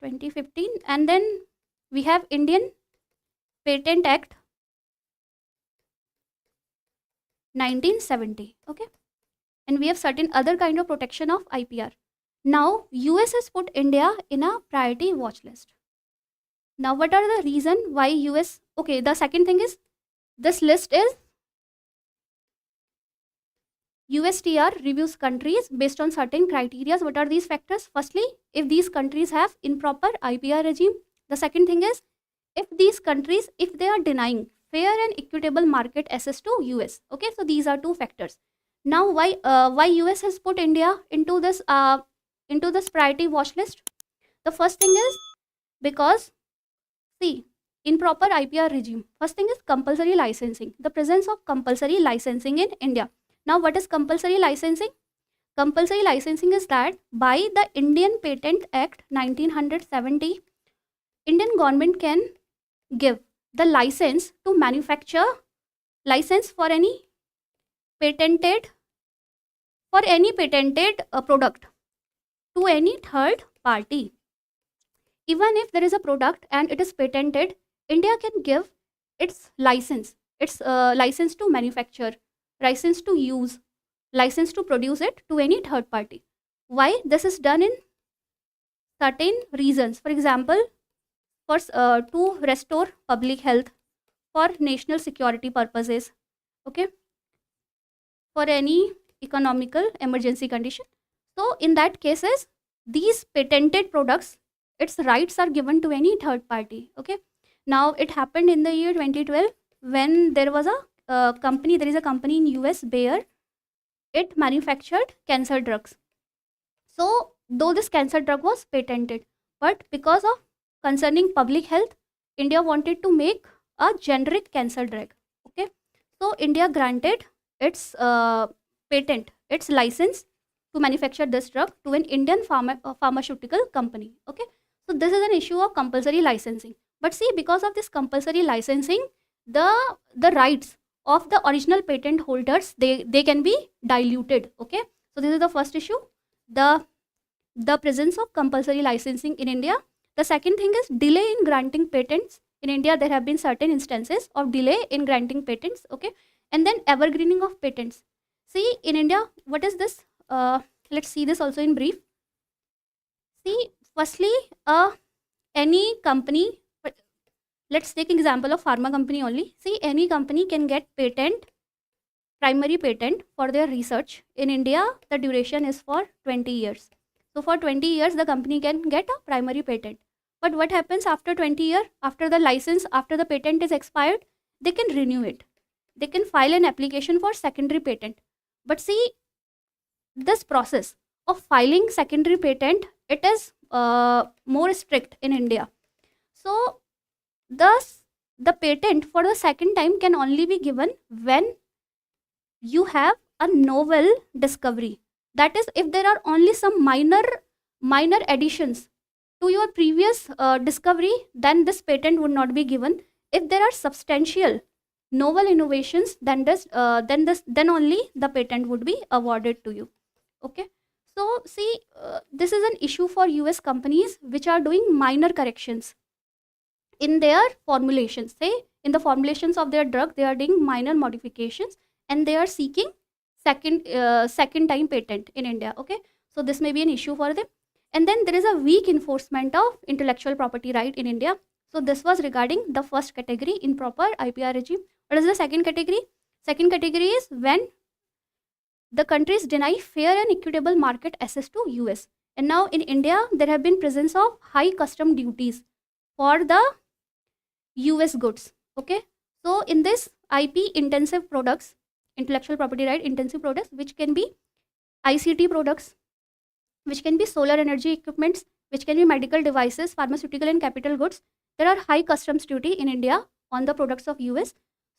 2015, and then we have Indian Patent Act 1970. Okay, and we have certain other kind of protection of IPR. Now, US has put India in a priority watch list. Now, what are the reason why US? Okay, the second thing is this list is USTR reviews countries based on certain criteria. What are these factors? Firstly, if these countries have improper IPR regime. The second thing is if these countries, if they are denying fair and equitable market access to US. Okay, so these are two factors. Now, why US has put India into this priority watch list? The first thing is because, see, improper IPR regime. First thing is compulsory licensing. The presence of compulsory licensing in India. Now, what is compulsory licensing? Compulsory licensing is that by the Indian Patent Act 1970, Indian government can give the license to manufacture, license for any patented product to any third party. Even if there is a product and it is patented, India can give its license to manufacture, license to use, license to produce it to any third party. Why? This is done in certain reasons. For example, to restore public health, for national security purposes, okay, for any economical emergency condition. So in that cases, these patented products, its rights are given to any third party. Okay, now it happened in the year 2012 when there was a company, there is a company in US, Bayer. It manufactured cancer drugs. So though this cancer drug was patented, but because of concerning public health, India wanted to make a generic cancer drug. Okay, so India granted its patent, its license to manufacture this drug to an Indian pharmaceutical company. Okay, so this is an issue of compulsory licensing. But see, because of this compulsory licensing, the rights of the original patent holders, they can be diluted. Okay, so this is the first issue, the presence of compulsory licensing in India. The second thing is delay in granting patents. In India, there have been certain instances of delay in granting patents. Okay, and then evergreening of patents. See, in India, what is this? Let's see this also in brief. See, firstly, any company, let's take example of pharma company only. See, any company can get patent, primary patent for their research. In India, the duration is for 20 years. So for 20 years, the company can get a primary patent. But what happens after 20 years? After the license, after the patent is expired, they can renew it. They can file an application for secondary patent. But see, this process of filing secondary patent, it is more strict in India. So thus, the patent for the second time can only be given when you have a novel discovery. That is, if there are only some minor additions to your previous discovery, then this patent would not be given. If there are substantial novel innovations, then only the patent would be awarded to you. Okay, so see, this is an issue for US companies which are doing minor corrections in their formulations. Say in the formulations of their drug, they are doing minor modifications and they are seeking second time patent in India. Okay, so this may be an issue for them. And then there is a weak enforcement of intellectual property right in India. So this was regarding the first category, improper IPR regime. What is the second category? Second category is when the countries deny fair and equitable market access to US. And now in India, there have been presence of high custom duties for the US goods. Okay, so in this IP intensive products, intellectual property right intensive products, which can be ICT products, which can be solar energy equipments, which can be medical devices, pharmaceutical and capital goods, there are high customs duty in India on the products of US.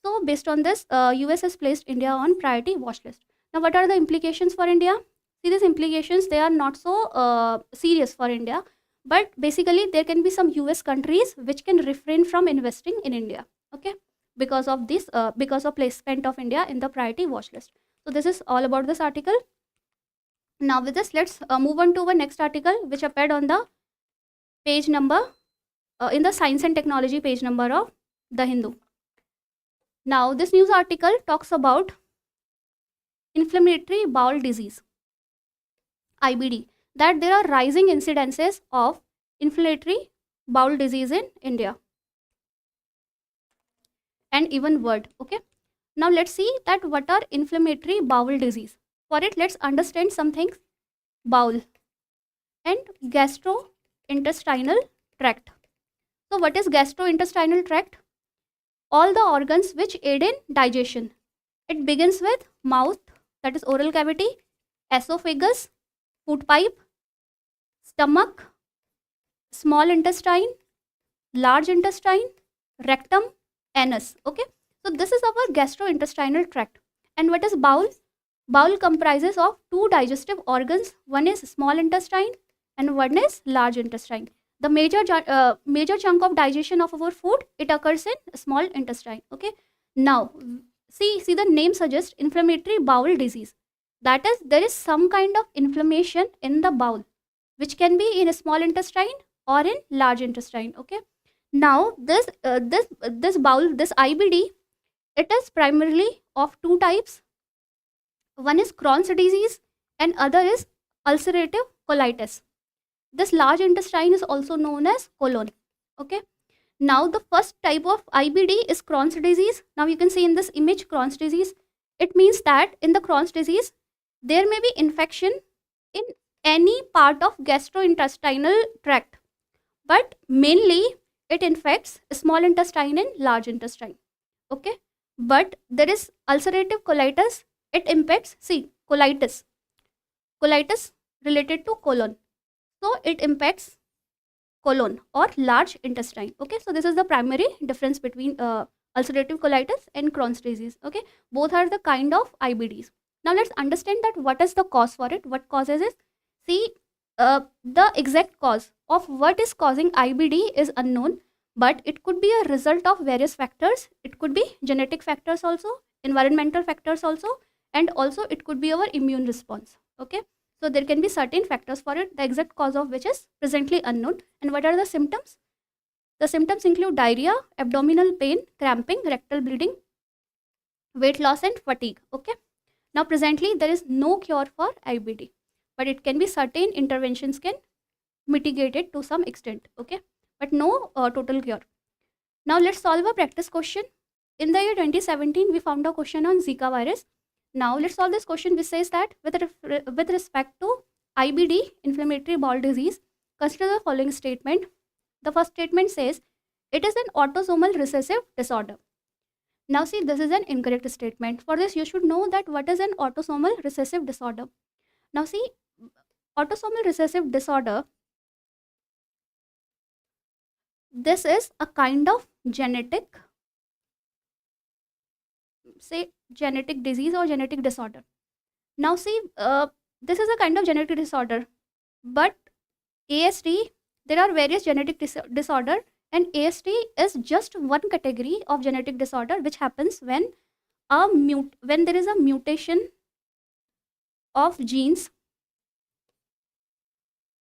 So based on this, US has placed India on priority watch list. Now what are the implications for India? See, these implications, they are not so serious for India, but basically there can be some US countries which can refrain from investing in India, okay, because of this, because of placement of India in the priority watch list. So this is all about this article. Now with this, let's move on to our next article, which appeared on the page number, in the science and technology page number of The Hindu. Now this news article talks about inflammatory bowel disease, IBD, that there are rising incidences of inflammatory bowel disease in India and even world. Okay, now let's see that what are inflammatory bowel disease. For it, let's understand some things. Bowel and gastrointestinal tract. So what is gastrointestinal tract? All the organs which aid in digestion. It begins with mouth, that is oral cavity, esophagus, food pipe, stomach, small intestine, large intestine, rectum, anus. Okay, so this is our gastrointestinal tract. And what is bowel? Bowel comprises of two digestive organs. One is small intestine and one is large intestine. The major chunk of digestion of our food, it occurs in small intestine. Okay, now see the name suggests inflammatory bowel disease. That is, there is some kind of inflammation in the bowel, which can be in a small intestine or in large intestine. Okay, now this bowel, this IBD, it is primarily of two types. One is Crohn's disease and other is ulcerative colitis. This large intestine is also known as colon. Okay, now the first type of IBD is Crohn's disease. Now you can see in this image Crohn's disease. It means that in the Crohn's disease, there may be infection in any part of gastrointestinal tract, but mainly it infects small intestine and large intestine. Okay, but there is ulcerative colitis. It impacts, see, colitis related to colon, so it impacts colon or large intestine. Okay, so this is the primary difference between ulcerative colitis and Crohn's disease. Okay, both are the kind of IBDs. Now let's understand that what is the cause for it, what causes it. See, the exact cause of what is causing IBD is unknown, but it could be a result of various factors. It could be genetic factors also, environmental factors also, and also it could be our immune response. Okay, so there can be certain factors for it, the exact cause of which is presently unknown. And what are the symptoms? The symptoms include diarrhea, abdominal pain, cramping, rectal bleeding, weight loss and fatigue. Okay, now presently there is no cure for IBD, but it can be certain interventions can mitigate it to some extent. Okay, but no total cure. Now let's solve a practice question. In the year 2017, we found a question on Zika virus. Now let's solve this question, which says that with respect to IBD, inflammatory bowel disease, consider the following statement. The first statement says it is an autosomal recessive disorder. Now see, this is an incorrect statement. For this, you should know that what is an autosomal recessive disorder. Now see, autosomal recessive disorder, this is a kind of genetic, say, genetic disease or genetic disorder. Now see, this is a kind of genetic disorder, but ASD, there are various genetic disorder, and ASD is just one category of genetic disorder which happens when there is a mutation of genes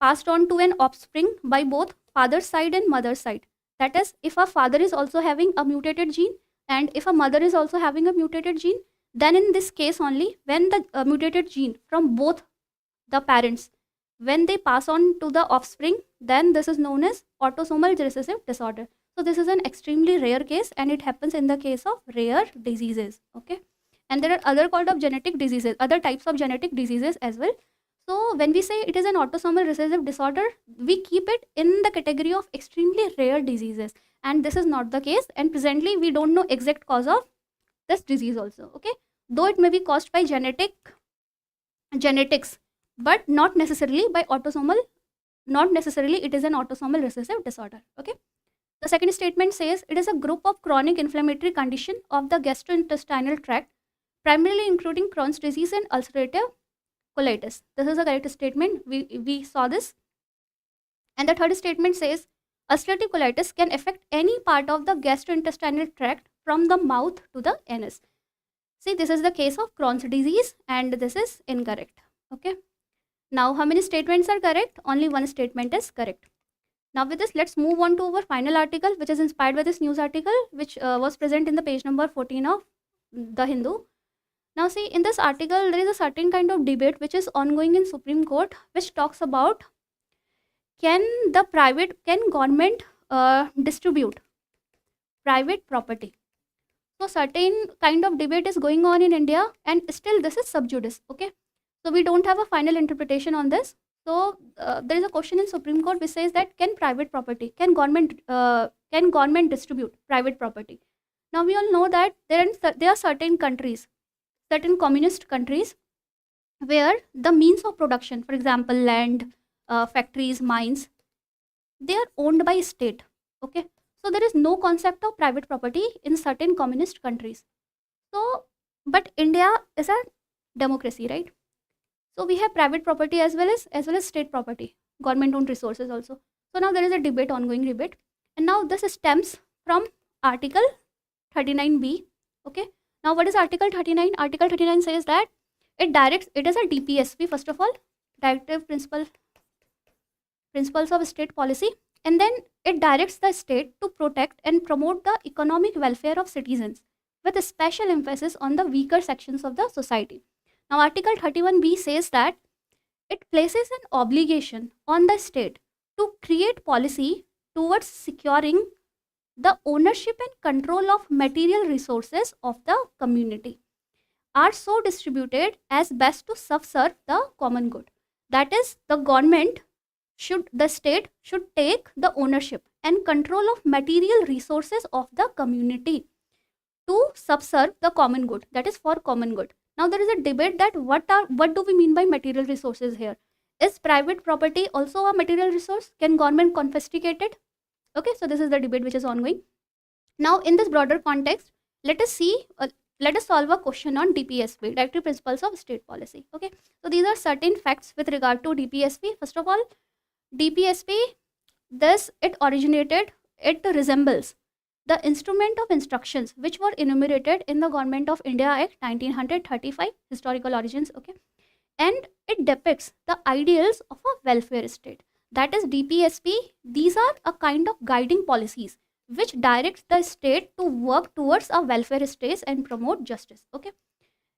passed on to an offspring by both father's side and mother's side. That is, if a father is also having a mutated gene and if a mother is also having a mutated gene, then in this case only, when the mutated gene from both the parents, when they pass on to the offspring, then this is known as autosomal recessive disorder. So this is an extremely rare case and it happens in the case of rare diseases. Okay. And there are other called of genetic diseases, other types of genetic diseases as well. So when we say it is an autosomal recessive disorder, we keep it in the category of extremely rare diseases. And this is not the case. And presently we don't know exact cause of this disease also. Okay. Though it may be caused by genetics, but not necessarily by autosomal, not necessarily it is an autosomal recessive disorder. Okay. The second statement says it is a group of chronic inflammatory condition of the gastrointestinal tract, primarily including Crohn's disease and ulcerative colitis. This is a correct statement. We saw this. And the third statement says ulcerative colitis can affect any part of the gastrointestinal tract from the mouth to the anus. See, this is the case of Crohn's disease and this is incorrect. Okay. Now, how many statements are correct? Only one statement is correct. Now, with this, let's move on to our final article, which is inspired by this news article, which was present in the page number 14 of The Hindu. Now, see, in this article, there is a certain kind of debate which is ongoing in Supreme Court, which talks about can government distribute private property? So, certain kind of debate is going on in India, and still this is sub judice. Okay. So we don't have a final interpretation on this. So there is a question in Supreme Court which says that can government distribute private property? Now we all know that there are certain countries, certain communist countries, where the means of production, for example, land, factories, mines, they are owned by state. Okay, so there is no concept of private property in certain communist countries. So, but India is a democracy, right? So we have private property as well as state property, government owned resources also. So now there is a debate, ongoing debate, and now this stems from Article 39B. Okay. Now what is Article 39? Article 39 says that it is a DPSP, first of all, Directive Principles of State Policy, and then it directs the state to protect and promote the economic welfare of citizens with a special emphasis on the weaker sections of the society. Now, Article 31B says that it places an obligation on the state to create policy towards securing the ownership and control of material resources of the community are so distributed as best to subserve the common good. That is, the state should take the ownership and control of material resources of the community to subserve the common good. That is for common good. Now there is a debate that what do we mean by material resources here? Is private property also a material resource? Can government confiscate it? Okay, so this is the debate which is ongoing. Now in this broader context, let us solve a question on DPSP, Directive Principles of State Policy. Okay, so these are certain facts with regard to DPSP. First of all, DPSP, it resembles the instrument of instructions which were enumerated in the Government of India Act 1935, historical origins. Okay, and it depicts the ideals of a welfare state. That is DPSP. These are a kind of guiding policies which directs the state to work towards a welfare state and promote justice. Okay,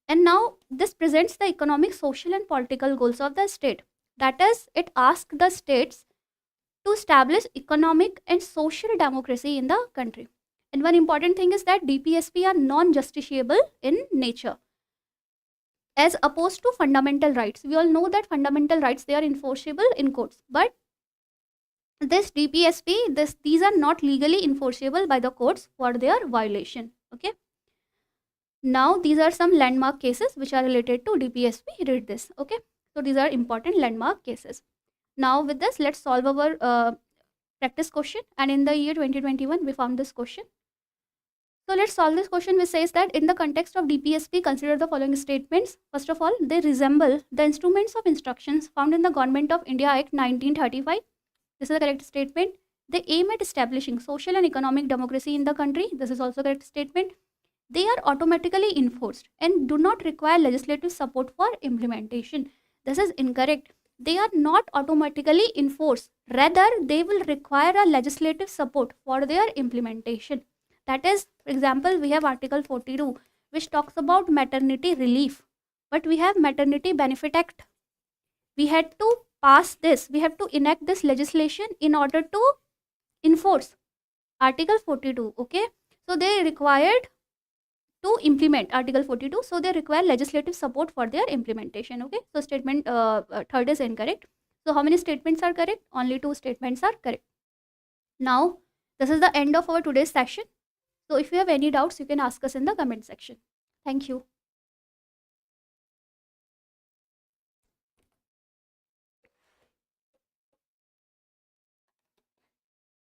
and now this presents the economic, social and political goals of the state. That is, it asks the states to establish economic and social democracy in the country. And one important thing is that DPSP are non-justiciable in nature, as opposed to fundamental rights. We all know that fundamental rights, they are enforceable in courts, but this DPSP, these are not legally enforceable by the courts for their violation. Okay. Now these are some landmark cases which are related to DPSP. Read this. Okay. So these are important landmark cases. Now with this, let's solve our practice question. And in the year 2021, we found this question. So let's solve this question, which says that in the context of DPSP, consider the following statements. First of all, they resemble the instruments of instructions found in the Government of India Act 1935. This is the correct statement. They aim at establishing social and economic democracy in the country. This is also correct statement. They are automatically enforced and do not require legislative support for implementation. This is incorrect. They are not automatically enforced. Rather, they will require a legislative support for their implementation. That is, for example, we have Article 42, which talks about maternity relief, but we have Maternity Benefit Act. We had to pass this, we have to enact this legislation in order to enforce Article 42. Okay, so they required to implement Article 42, so they require legislative support for their implementation. Okay, so statement third is incorrect. So how many statements are correct? Only 2 statements are correct. Now, this is the end of our today's session. So if you have any doubts, you can ask us in the comment section. Thank you.